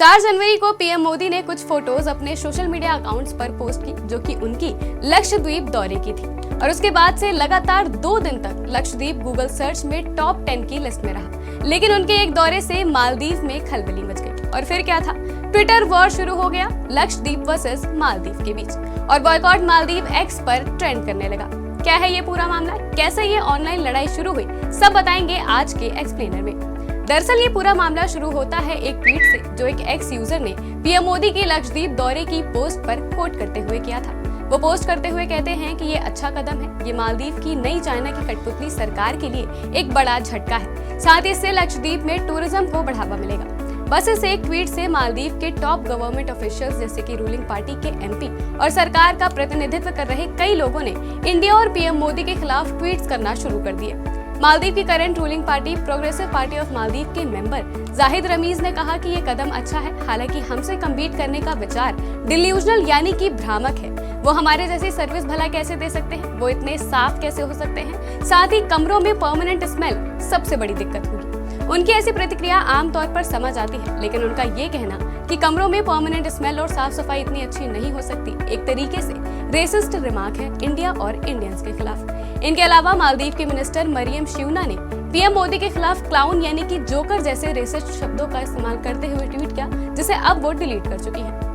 4 जनवरी को पीएम मोदी ने कुछ फोटोज अपने सोशल मीडिया अकाउंट्स पर पोस्ट की, जो कि उनकी लक्षद्वीप दौरे की थी। और उसके बाद से लगातार 2 दिन तक लक्षद्वीप गूगल सर्च में टॉप 10 की लिस्ट में रहा। लेकिन उनके एक दौरे से मालदीव में खलबली मच गई। और फिर क्या था, ट्विटर वॉर शुरू हो गया लक्षद्वीप वर्सेस मालदीव के बीच, और बॉयकॉट मालदीव एक्स पर ट्रेंड करने लगा। क्या है ये पूरा मामला, कैसे ये ऑनलाइन लड़ाई शुरू हुई, सब बताएंगे आज के एक्सप्लेनर में। दरअसल ये पूरा मामला शुरू होता है एक ट्वीट से, जो एक एक्स यूजर ने पीएम मोदी की लक्षद्वीप दौरे की पोस्ट पर कोट करते हुए किया था। वो पोस्ट करते हुए कहते हैं कि ये अच्छा कदम है, ये मालदीव की नई चाइना की कठपुतली सरकार के लिए एक बड़ा झटका है। साथ ही इससे लक्षद्वीप में टूरिज्म को बढ़ावा मिलेगा। बस इस एक ट्वीट से मालदीव के टॉप गवर्नमेंट ऑफिशियल्स जैसे कि रूलिंग पार्टी के एमपी और सरकार का प्रतिनिधित्व कर रहे कई लोगों ने इंडिया और पीएम मोदी के खिलाफ ट्वीट्स करना शुरू कर दिए। मालदीव की current ruling party progressive party of Maldives के मेंबर जाहिद रमीज ने कहा कि ये कदम अच्छा है, हालांकि हमसे कम्पीट करने का विचार डिल्यूजनल यानी कि भ्रामक है। वो हमारे जैसी सर्विस भला कैसे दे सकते हैं, वो इतने साफ कैसे हो सकते हैं, साथ ही कमरों में परमानेंट स्मेल सबसे बड़ी दिक्कत होगी। उनकी ऐसी प्रतिक्रिया आमतौर पर समझ आती है, लेकिन उनका ये कहना कि कमरों में परमानेंट स्मेल और साफ सफाई इतनी अच्छी नहीं हो सकती, एक तरीके से रेसिस्ट रिमार्क है इंडिया और इंडियंस के खिलाफ। इनके अलावा मालदीव की मिनिस्टर मरियम शिवना ने पीएम मोदी के खिलाफ क्लाउन यानी कि जोकर जैसे रेसिस्ट शब्दों का इस्तेमाल करते हुए ट्वीट किया, जिसे अब वो डिलीट कर चुकी है।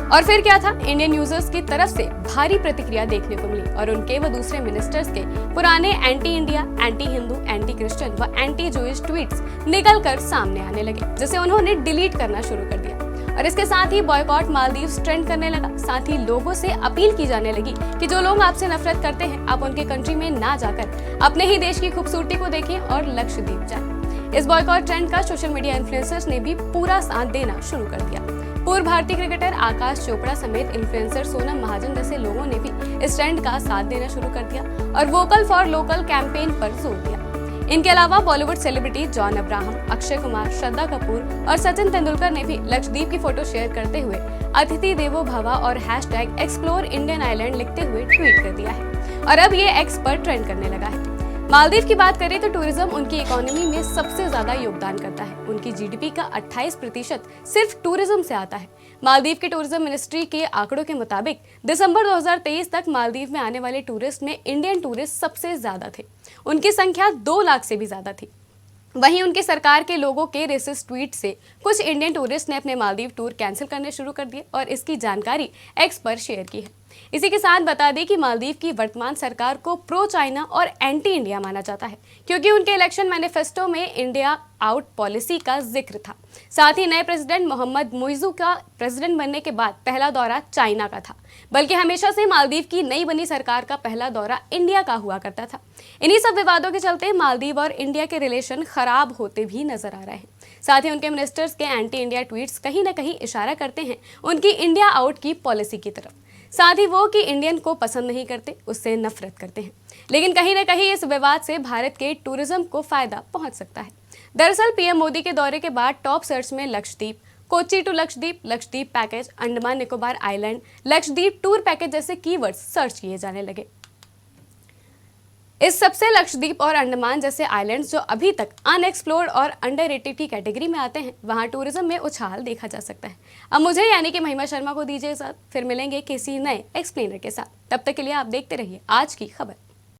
और फिर क्या था, इंडियन यूजर्स की तरफ से भारी प्रतिक्रिया देखने को मिली और उनके व दूसरे मिनिस्टर्स के पुराने anti India, anti Hindu, anti Christian व एंटी जूइश ट्वीट्स निकल कर सामने आने लगे, जिसे उन्होंने डिलीट करना शुरू कर दिया। और इसके साथ ही बॉयकॉट मालदीव्स ट्रेंड करने लगा। साथ ही लोगों से अपील की जाने लगी कि जो लोग आपसे नफरत करते हैं, आप उनके कंट्री में ना जाकर अपने ही देश की खूबसूरती को देखें और लक्षद्वीप जाएं। इस बॉयकॉट ट्रेंड का सोशल मीडिया इन्फ्लुएंसर्स ने भी पूरा साथ देना शुरू कर दिया। पूर्व भारतीय क्रिकेटर आकाश चोपड़ा समेत इन्फ्लुएंसर सोनम महाजन जैसे लोगों ने भी इस ट्रेंड का साथ देना शुरू कर दिया और वोकल फॉर लोकल कैंपेन पर जोर दिया। इनके अलावा बॉलीवुड सेलिब्रिटी जॉन अब्राहम, अक्षय कुमार, श्रद्धा कपूर और सचिन तेंदुलकर ने भी लक्षद्वीप की फोटो शेयर करते हुए अतिथि देवो भव और #एक्सप्लोर इंडियन आइलैंड लिखते हुए ट्वीट कर दिया है। और अब ये एक्स पर ट्रेंड करने लगा है। मालदीव की बात करें तो टूरिज्म उनकी इकोनॉमी में सबसे ज्यादा योगदान करता है। उनकी जीडीपी का 28% सिर्फ टूरिज्म से आता है। मालदीव की टूरिज्म मिनिस्ट्री के आंकड़ों के मुताबिक दिसंबर 2023 तक मालदीव में आने वाले टूरिस्ट में इंडियन टूरिस्ट सबसे ज्यादा थे। उनकी संख्या 2 लाख से भी ज्यादा थी। वहीं उनकी सरकार के लोगों के रेसिस्ट ट्वीट से कुछ इंडियन टूरिस्ट ने अपने मालदीव टूर कैंसिल करने शुरू कर दिए और इसकी जानकारी एक्स पर शेयर की है। इसी के साथ बता दें कि मालदीव की वर्तमान सरकार को प्रो चाइना और एंटी इंडिया माना जाता है, क्योंकि उनके इलेक्शन मैनिफेस्टो में इंडिया आउट पॉलिसी का जिक्र था। साथ ही नए प्रेसिडेंट मोहम्मद मुइज़ू का प्रेसिडेंट बनने के बाद पहला दौरा चाइना का था, बल्कि हमेशा से मालदीव की नई बनी सरकार का पहला दौरा इंडिया का हुआ करता था। इन्हीं सब विवादों के चलते मालदीव और इंडिया के रिलेशन खराब होते भी नजर आ रहे हैं। साथ ही उनके मिनिस्टर्स के एंटी इंडिया ट्वीट्स कहीं न कहीं इशारा करते हैं उनकी इंडिया आउट की पॉलिसी की तरफ। साथ ही वो कि इंडियन को पसंद नहीं करते, उससे नफरत करते हैं। लेकिन कहीं न कहीं इस विवाद से भारत के टूरिज्म को फायदा पहुंच सकता है। दरअसल पीएम मोदी के दौरे के बाद टॉप सर्च में Lakshadweep, Kochi to Lakshadweep, Lakshadweep package, Andaman Nicobar island, Lakshadweep tour package जैसे कीवर्ड्स सर्च किए जाने लगे। इस सबसे लक्षद्वीप और अंडमान जैसे आइलैंड्स जो अभी तक अनएक्सप्लोर्ड और अंडररेटेड की कैटेगरी में आते हैं, वहां टूरिज्म में उछाल देखा जा सकता है। अब मुझे यानी कि महिमा शर्मा को दीजिए साथ, फिर मिलेंगे किसी नए एक्सप्लेनर के साथ। तब तक के लिए आप देखते रहिए आज की खबर।